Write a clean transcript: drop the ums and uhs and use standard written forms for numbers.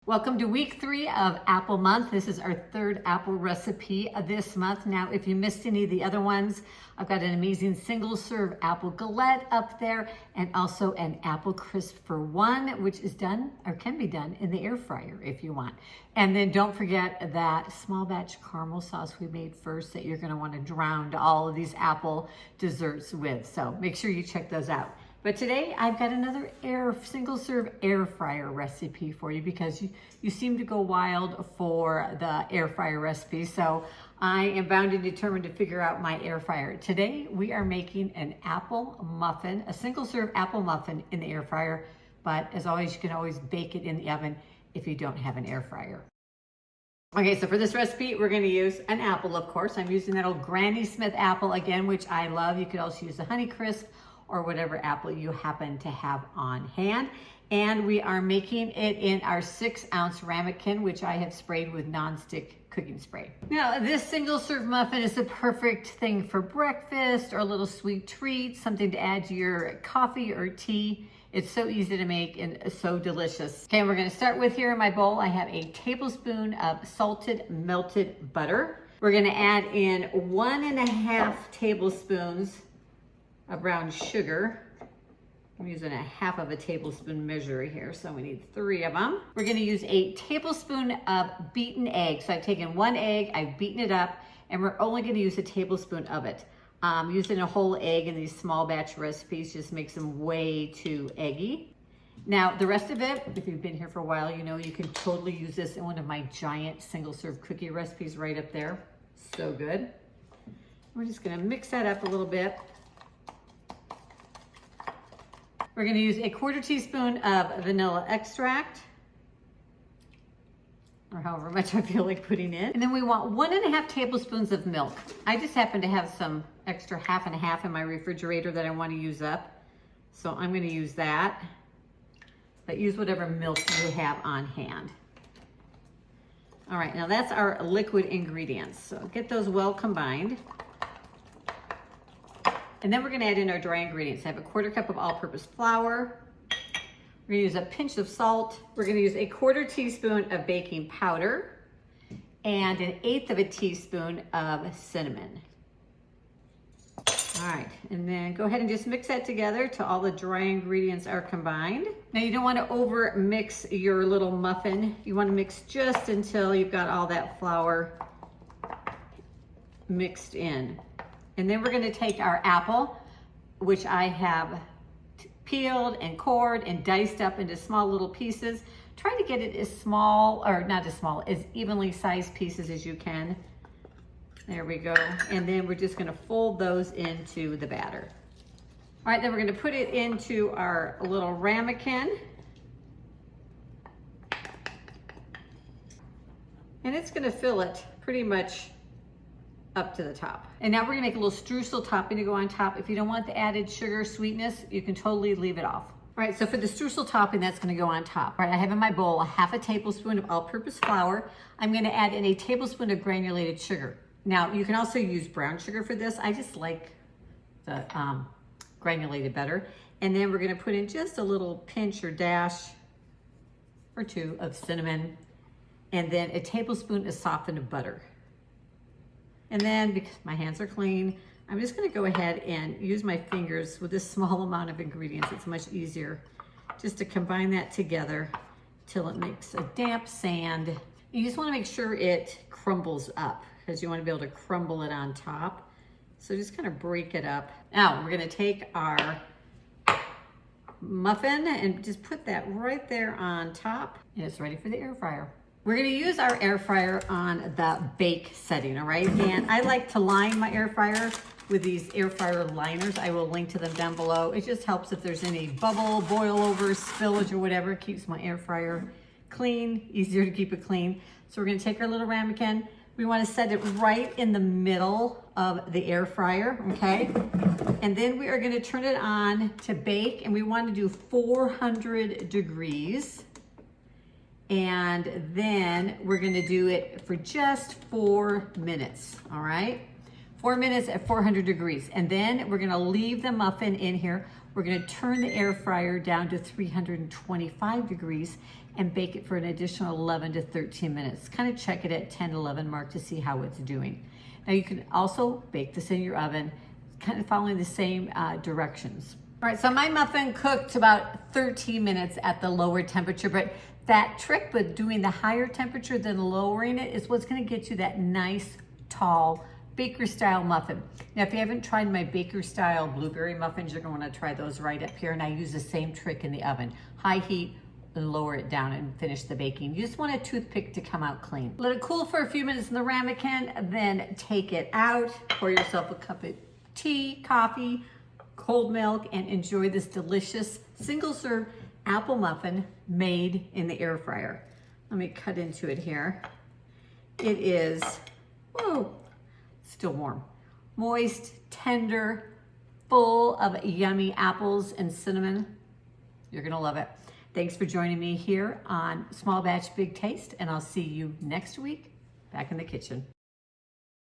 Welcome to week 3 of Apple Month. This is our third apple recipe this month. Now, if you missed any of the other ones, I've got an amazing single serve apple galette up there and also an apple crisp for one, which is done or can be done in the air fryer if you want. And then don't forget that small batch caramel sauce we made first that you're going to want to drown all of these apple desserts with. So make sure you check those out. But today I've got another single serve air fryer recipe for you because you seem to go wild for the air fryer recipe. So I am bound and determined to figure out my air fryer. Today we are making an apple muffin, a single serve apple muffin in the air fryer. But as always, you can always bake it in the oven if you don't have an air fryer. Okay, so for this recipe, we're going to use an apple, of course. I'm using that old Granny Smith apple again, which I love. You could also use a Honeycrisp or whatever apple you happen to have on hand. And we are making it in our 6-ounce ramekin, which I have sprayed with nonstick cooking spray. Now, this single serve muffin is the perfect thing for breakfast or a little sweet treat, something to add to your coffee or tea. It's so easy to make and so delicious. Okay, we're gonna start with here in my bowl, I have a tablespoon of salted melted butter. We're gonna add in 1.5 tablespoons of brown sugar. I'm using 1/2 tablespoon measure here, so we need 3 of them. We're gonna use a tablespoon of beaten egg. So I've taken 1 egg, I've beaten it up, and we're only gonna use a tablespoon of it. Using a whole egg in these small batch recipes just makes them way too eggy. Now, the rest of it, if you've been here for a while, you know you can totally use this in one of my giant single serve cookie recipes right up there. So good. We're just gonna mix that up a little bit. We're gonna use a 1/4 teaspoon of vanilla extract, or however much I feel like putting in. And then we want 1.5 tablespoons of milk. I just happen to have some extra 1/2 in my refrigerator that I wanna use up. So I'm gonna use that, but use whatever milk you have on hand. All right, now that's our liquid ingredients. So get those well combined. And then we're gonna add in our dry ingredients. I have a 1/4 cup of all-purpose flour. We're gonna use a pinch of salt. We're gonna use a 1/4 teaspoon of baking powder and 1/8 teaspoon of cinnamon. All right, and then go ahead and just mix that together till all the dry ingredients are combined. Now you don't wanna over mix your little muffin. You wanna mix just until you've got all that flour mixed in. And then we're gonna take our apple, which I have peeled and cored and diced up into small little pieces. Try to get it as small, or not as small, as evenly sized pieces as you can. There we go. And then we're just gonna fold those into the batter. All right, then we're gonna put it into our little ramekin. And it's gonna fill it pretty much up to the top. And now we're gonna make a little streusel topping to go on top. If you don't want the added sugar sweetness, you can totally leave it off. All right, so for the streusel topping, that's gonna go on top. All right, I have in my bowl 1/2 tablespoon of all-purpose flour. I'm gonna add in a tablespoon of granulated sugar. Now, you can also use brown sugar for this. I just like the granulated better. And then we're gonna put in just a little pinch or dash or 2 of cinnamon, and then a tablespoon of softened butter. And then, because my hands are clean, I'm just gonna go ahead and use my fingers with this small amount of ingredients. It's much easier just to combine that together till it makes a damp sand. You just wanna make sure it crumbles up because you wanna be able to crumble it on top. So just kind of break it up. Now, we're gonna take our muffin and just put that right there on top. And it's ready for the air fryer. We're gonna use our air fryer on the bake setting, all right? And I like to line my air fryer with these air fryer liners. I will link to them down below. It just helps if there's any bubble, boil over, spillage or whatever. It keeps my air fryer clean, easier to keep it clean. So we're gonna take our little ramekin. We wanna set it right in the middle of the air fryer, okay? And then we are gonna turn it on to bake, and we wanna do 400 degrees. And then we're gonna do it for just 4 minutes, all right? 4 minutes at 400 degrees. And then we're gonna leave the muffin in here. We're gonna turn the air fryer down to 325 degrees and bake it for an additional 11 to 13 minutes. Kind of check it at 10, 11 mark to see how it's doing. Now you can also bake this in your oven, kind of following the same directions. All right, so my muffin cooked about 13 minutes at the lower temperature, but that trick with doing the higher temperature than lowering it is what's gonna get you that nice, tall, baker style muffin. Now, if you haven't tried my baker style blueberry muffins, you're gonna wanna try those right up here, and I use the same trick in the oven. High heat, and lower it down and finish the baking. You just want a toothpick to come out clean. Let it cool for a few minutes in the ramekin, then take it out, pour yourself a cup of tea, coffee, cold milk, and enjoy this delicious single serve apple muffin made in the air fryer. Let me cut into it here. It is, whoa, still warm. Moist, tender, full of yummy apples and cinnamon. You're gonna love it. Thanks for joining me here on Small Batch Big Taste, and I'll see you next week back in the kitchen.